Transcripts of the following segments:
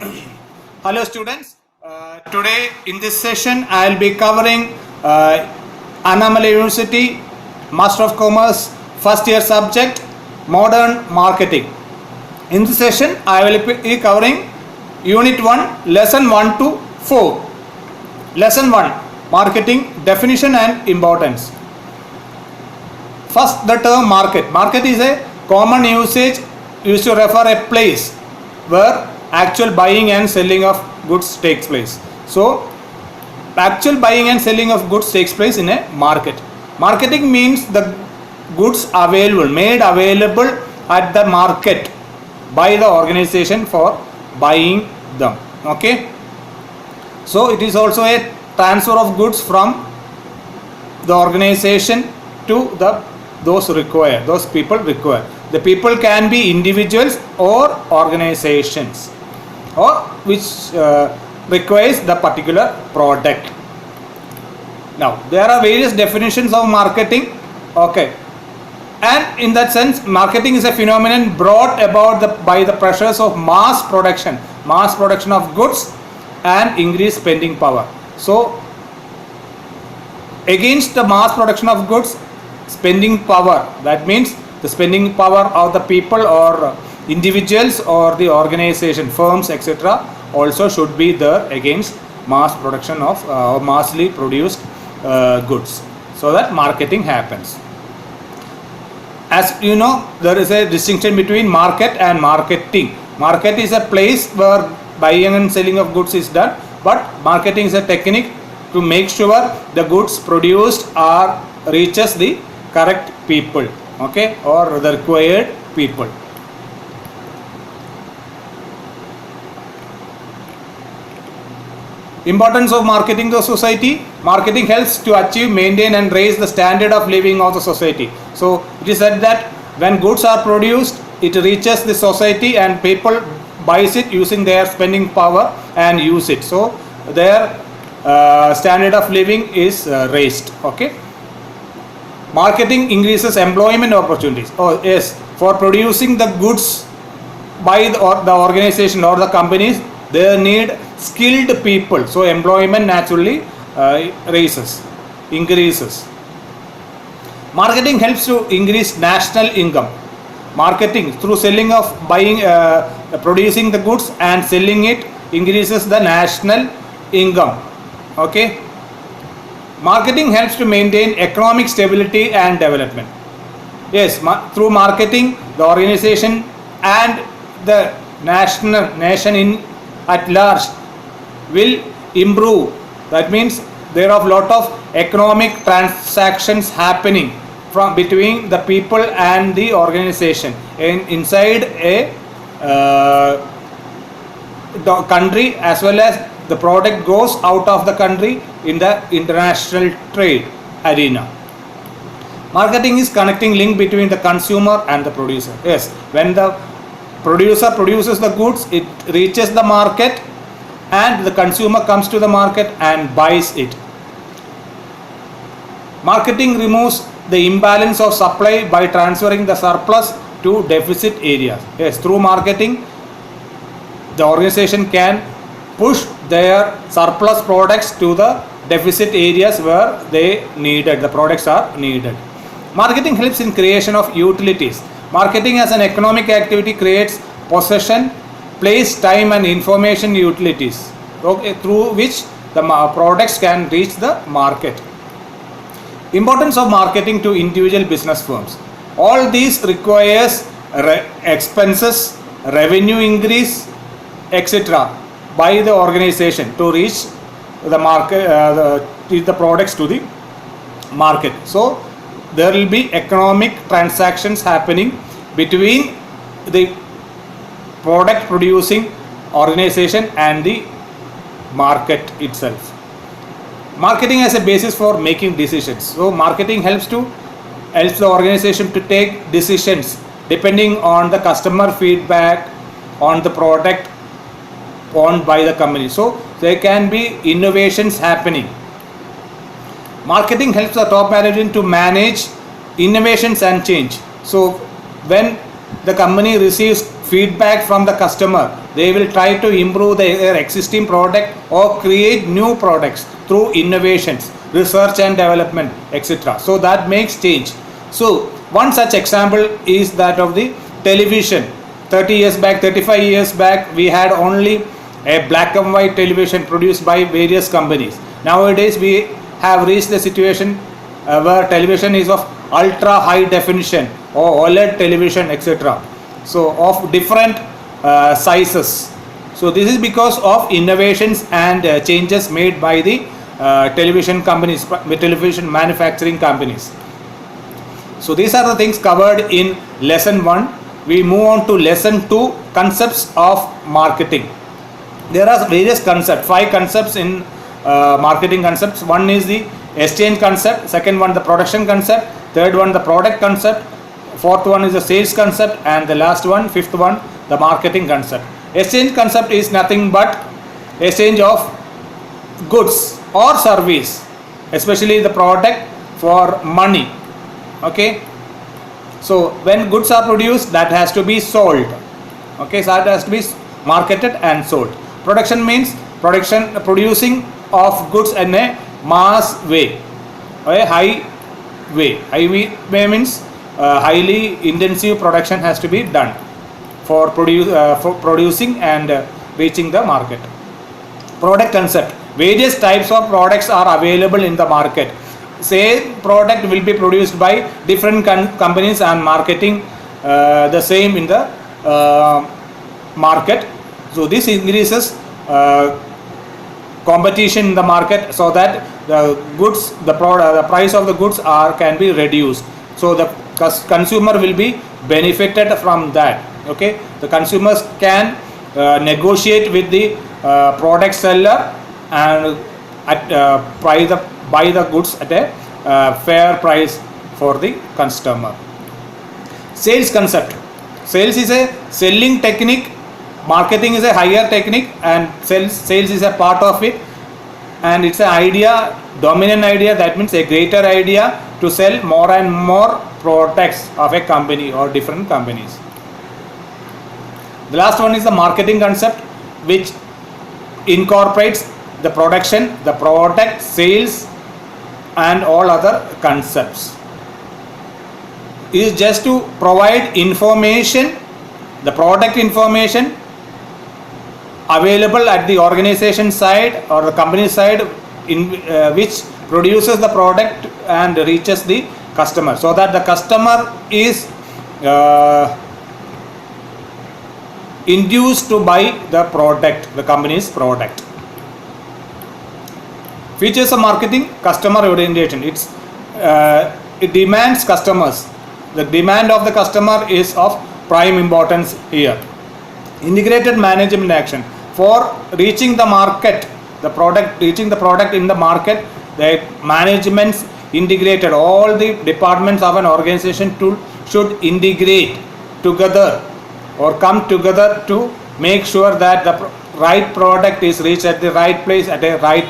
Hello students, today in this session I will be covering Annamalai University Master of Commerce first year subject Modern Marketing. In this session I will be covering Unit 1 Lesson 1 to 4. Lesson 1 Marketing Definition and Importance. First, the term market. Market is a common usage used to refer a place where actual buying and selling of goods takes place. So, actual buying and selling of goods takes place in a market. Marketing means the goods available, made available at the market by the organization for buying them. Okay. So, it is also a transfer of goods from the organization to those people require. The people can be individuals or organizations, or which requires the particular product. Now there are various definitions of marketing. Okay, and in that sense marketing is a phenomenon brought about by the pressures of mass production of goods and increased spending power. So against the mass production of goods, spending power, that means the spending power of the people or individuals or the organization, firms, etc. also should be there against mass production of massively produced goods, so that marketing happens. As you know, there is a distinction between market and marketing. Market is a place where buying and selling of goods is done, but marketing is a technique to make sure the goods produced reaches the correct people, okay, or the required people. Importance of marketing to society. Marketing helps to achieve, maintain and raise the standard of living of the society. So it is said that when goods are produced, it reaches the society and people buys it using their spending power and use it. So their standard of living is raised. Okay. Marketing increases employment opportunities. Oh yes, for producing the goods by the organization or the companies, they need skilled people. So employment naturally increases. Marketing helps to increase national income. Marketing through selling of producing the goods and selling it increases the national income. Okay. Marketing helps to maintain economic stability and development. Yes, through marketing, the organization and the nation at large will improve. That means there are a lot of economic transactions happening between the people and the organization inside a country, as well as the product goes out of the country in the international trade arena. Marketing is connecting link between the consumer and the producer. Yes, when the producer produces the goods, it reaches the market and the consumer comes to the market and buys it. Marketing removes the imbalance of supply by transferring the surplus to deficit areas. Yes, through marketing, the organization can push their surplus products to the deficit areas where the products are needed. Marketing helps in creation of utilities. Marketing as an economic activity creates possession, place, time and information utilities, okay, through which the products can reach the market. Importance of marketing to individual business firms. All these requires expenses, revenue increase, etc. by the organization to reach the market, the products to the market. So there will be economic transactions happening between the product producing organization and the market itself. Marketing as a basis for making decisions. So marketing helps the organization to take decisions depending on the customer feedback on the product owned by the company. So there can be innovations happening. Marketing helps the top management to manage innovations and change. So when the company receives feedback from the customer. They will try to improve their existing product or create new products through innovations, research and development, etc. So that makes change. So one such example is that of the television. 30 years back, 35 years back, we had only a black and white television produced by various companies. Nowadays we have reached the situation where television is of ultra high definition or OLED television, etc. So of different sizes. So this is because of innovations and changes made by the television companies, television manufacturing companies. So these are the things covered in lesson 1. We move on to lesson 2, concepts of marketing. There are various concepts, 5 concepts in marketing concepts. One is the exchange concept, second one the production concept, third one the product concept, fourth one is the sales concept, and the last one, fifth one, the marketing concept. Exchange concept is nothing but exchange of goods or service, especially the product, for money. Okay, so when goods are produced, that has to be sold. Okay, so that has to be marketed and sold. Production means producing of goods in a mass way, a high way. High way means highly intensive production has to be done for producing and reaching the market. Product concept. Various types of products are available in the market. Same product will be produced by different companies and marketing the same in the market. So this increases competition in the market, so that the goods, the price of the goods can be reduced. So the consumer will be benefited from that. Okay, the consumers can negotiate with the product seller and buy the goods at a fair price for the customer. Sales concept. Sales is a selling technique, marketing is a higher technique, and sales is a part of it, and it's an idea, dominant idea, that means a greater idea to sell more and more products of a company or different companies. The last one is the marketing concept, which incorporates the production, the product, sales and all other concepts. It is just to provide information, the product information available at the organization side or the company side, in which produces the product and reaches the customer, so that the customer is induced to buy the product, the company's product. Features of marketing. Customer orientation. It demands customers. The demand of the customer is of prime importance here. Integrated management action. For reaching the market, reaching the product in the market, the management's integrated. All the departments of an organization should integrate together or come together to make sure that the right product is reached at the right place at a right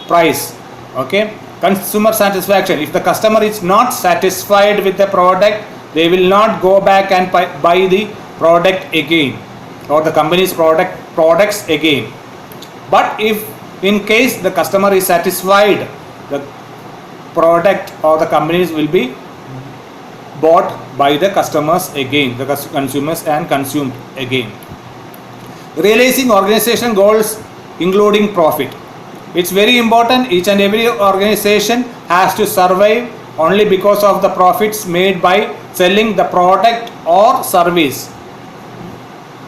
price. Okay, consumer satisfaction. If the customer is not satisfied with the product, they will not go back and buy the product again or the company's products again. But if in case the customer is satisfied, the product or the companies will be bought by the customers again, the consumers, and consumed again. Realizing organization goals including profit. It's very important. Each and every organization has to survive only because of the profits made by selling the product or service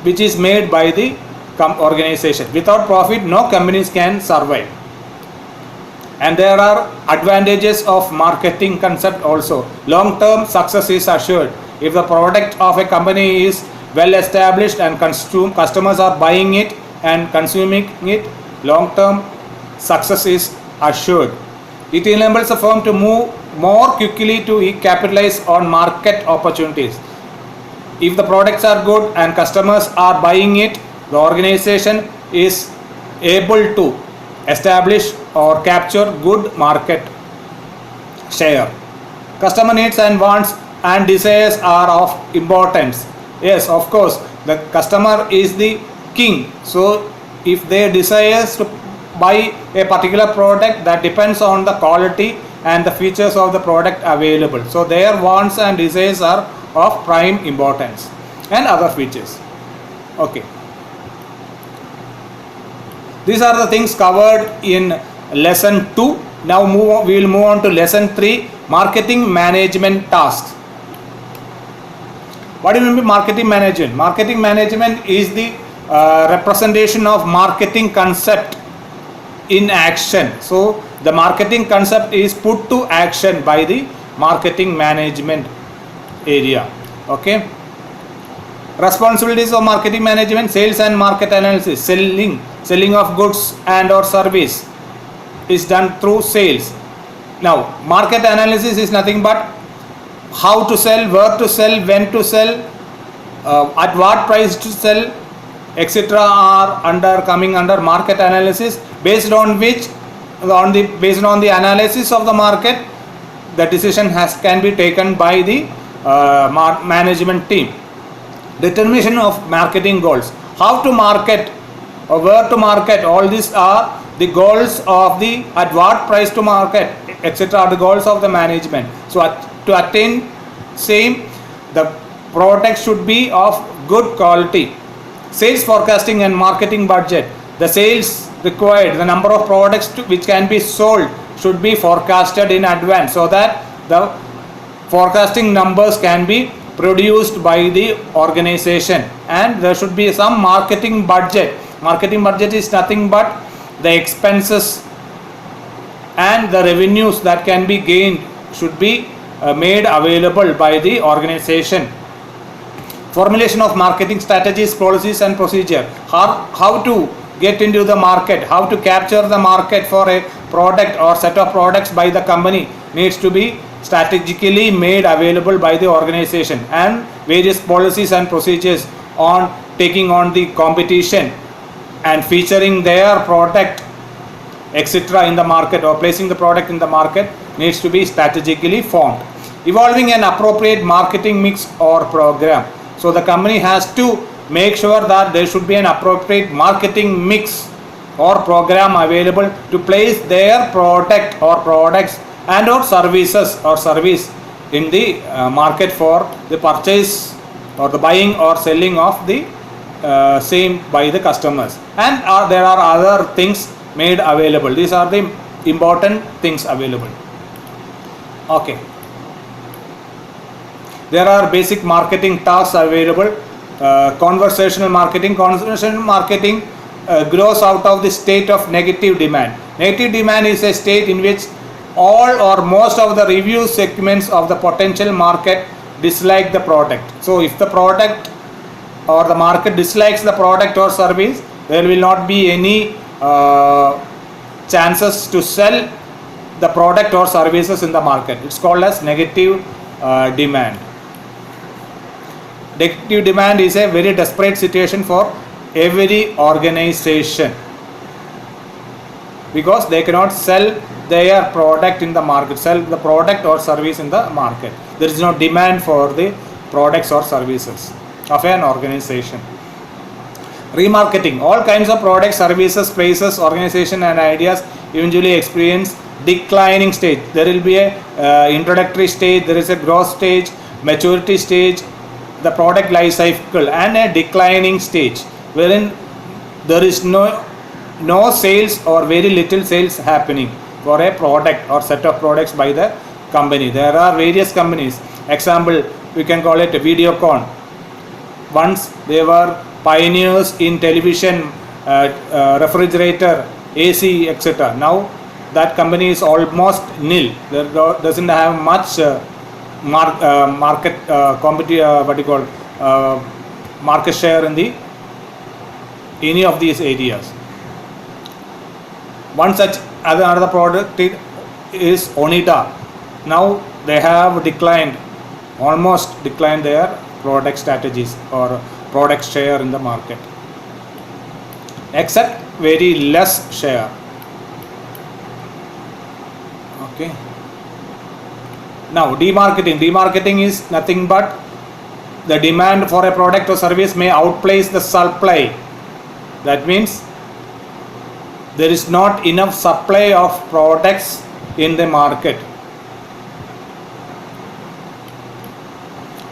which is made by the organization. Without profit, no companies can survive. And there are advantages of marketing concept also. Long-term success is assured. If the product of a company is well established and customers are buying it and consuming it, long-term success is assured. It enables a firm to move more quickly to capitalize on market opportunities. If the products are good and customers are buying it, the organization is able to establish or capture good market share. Customer needs and wants and desires are of importance. Yes, of course, The customer is the king. So if they desires to buy a particular product, that depends on the quality and the features of the product available. So their wants and desires are of prime importance, and other features. Okay. These are the things covered in lesson 2. Now we will move on to lesson 3, marketing management tasks. What do you mean by marketing management? Marketing management is the representation of marketing concept in action. So the marketing concept is put to action by the marketing management area. Okay. Responsibilities of marketing management: sales and market analysis. Selling of goods and or service is done through sales. Now market analysis is nothing but how to sell, where to sell, when to sell, at what price to sell, etc. are coming under market analysis, based on which based on the analysis of the market, the decision can be taken by the management team. Determination of marketing goals: how to market or where to market, all these are the goals of the at what price to market, etc. are the goals of the management. So to attain same, the product should be of good quality. Sales forecasting and marketing budget: the sales required, the number of products which can be sold should be forecasted in advance, so that the forecasting numbers can be produced by the organization. And there should be some marketing budget. Marketing budget is nothing but the expenses and the revenues that can be gained should be made available by the organization. Formulation of marketing strategies, policies and procedure: how to get into the market, how to capture the market for a product or set of products by the company needs to be strategically made available by the organization. And various policies and procedures on taking on the competition and featuring their product, etc. in the market, or placing the product in the market, needs to be strategically formed. Evolving an appropriate marketing mix or program: so the company has to make sure that there should be an appropriate marketing mix or program available to place their product or products and or services or service in the market for the purchase or the buying or selling of the same by the customers. And there are other things made available. These are the important things available. Okay. There are basic marketing tasks available. Conversational marketing. Conversational marketing grows out of the state of negative demand. Negative demand is a state in which all or most of the review segments of the potential market dislike the product. So if the product or the market dislikes the product or service, there will not be any chances to sell the product or services in the market. It's called as negative demand. Negative demand is a very desperate situation for every organization, because they cannot sell their product in the market, sell the product or service in the market. There is no demand for the products or services of an organization. Remarketing: all kinds of products, services, places, organization and ideas eventually experience declining stage. There will be a introductory stage, there is a growth stage, maturity stage, the product life cycle, and a declining stage wherein there is no sales or very little sales happening for a product or set of products by the company. There are various companies. Example, we can call it Videocon. Once they were pioneers in television, refrigerator, AC, etc. Now that company is almost nil. There doesn't have much market market share in the any of these areas. One such another product is Onita. Now they have almost declined their product strategies or product share in the market, except very less share. Okay. Now demarketing is nothing but the demand for a product or service may outpace the supply. That means there is not enough supply of products in the market,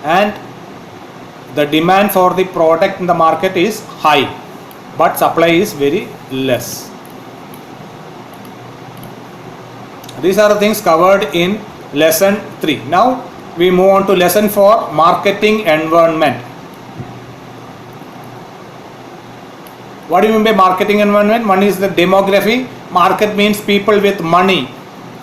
and the demand for the product in the market is high, but supply is very less. These are the things covered in lesson 3. Now we move on to lesson 4, marketing environment. What do you mean by marketing environment? One is the demography. Market means people with money.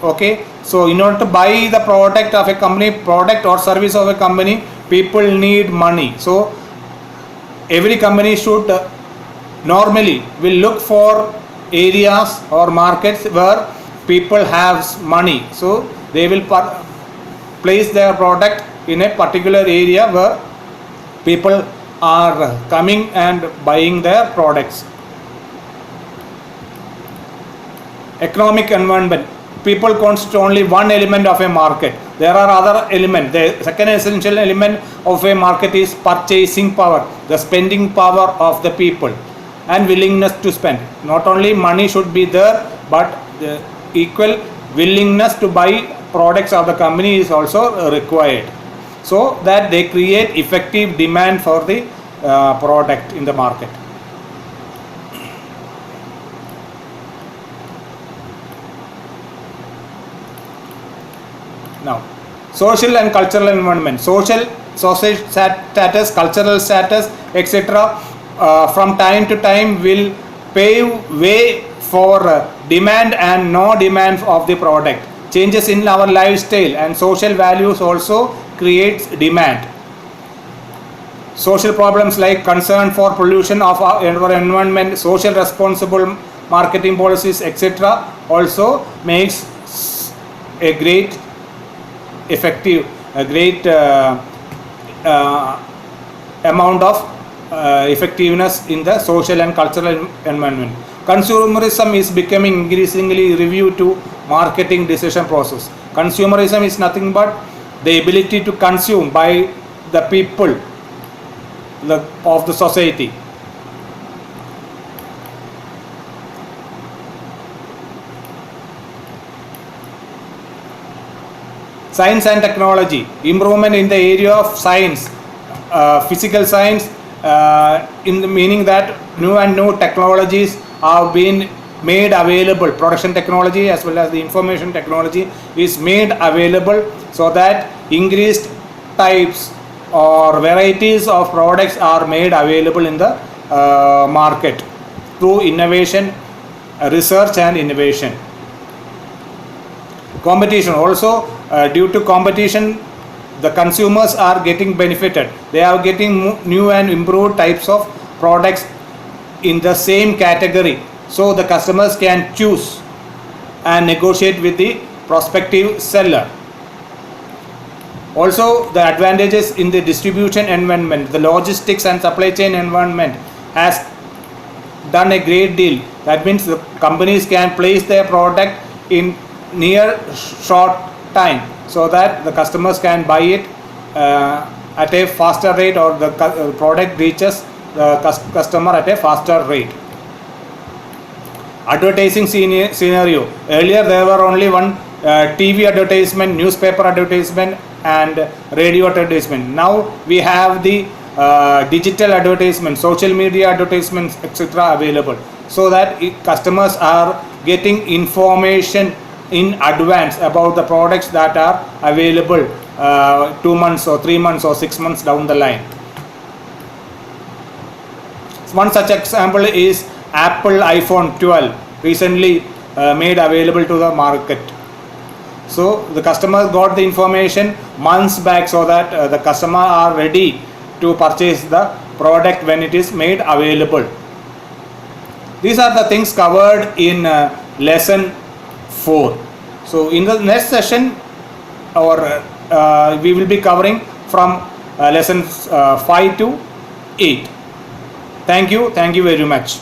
Okay, so in order to buy the product of a company, product or service of a company, people need money. So every company should normally will look for areas or markets where people have money. So they will place their product in a particular area where people are coming and buying their products. Economic environment. People constitute only one element of a market. There are other elements. The second essential element of a market is purchasing power, the spending power of the people, and willingness to spend. Not only money should be there, but the equal willingness to buy products of the company is also required, so that they create effective demand for the product in the market. Now, social and cultural environment. Social status, cultural status, etc. From time to time will pave way for demand and no demand of the product. Changes in our lifestyle and social values also creates demand. Social problems like concern for pollution of our environment, social responsible marketing policies, etc. also makes a great effective, a great amount of effectiveness in the social and cultural environment. Consumerism is becoming increasingly reviewed to marketing decision process. Consumerism is nothing but the ability to consume by the people of the society. Science and technology. Improvement in the area of science, physical science, in the meaning that new and new technologies have been made available. Production technology as well as the information technology is made available, so that increased types or varieties of products are made available in the market through innovation, research and innovation. Competition also, due to competition, the consumers are getting benefited. They are getting new and improved types of products in the same category, so the customers can choose and negotiate with the prospective seller. Also, the advantages in the distribution environment, the logistics and supply chain environment has done a great deal. That means the companies can place their product in near short time, so that the customers can buy it at a faster rate, or the product reaches the customer at a faster rate. Advertising scenario. Earlier there were only one TV advertisement, newspaper advertisement and radio advertisement. Now we have the digital advertisement, social media advertisements, etc. available, so that customers are getting information in advance about the products that are available 2 months or 3 months or 6 months down the line. One such example is Apple iPhone 12, recently made available to the market. So the customer got the information months back, so that the customer are ready to purchase the product when it is made available. These are the things covered in lesson 4. So in the next session, we will be covering from lessons 5 to 8. Thank you very much.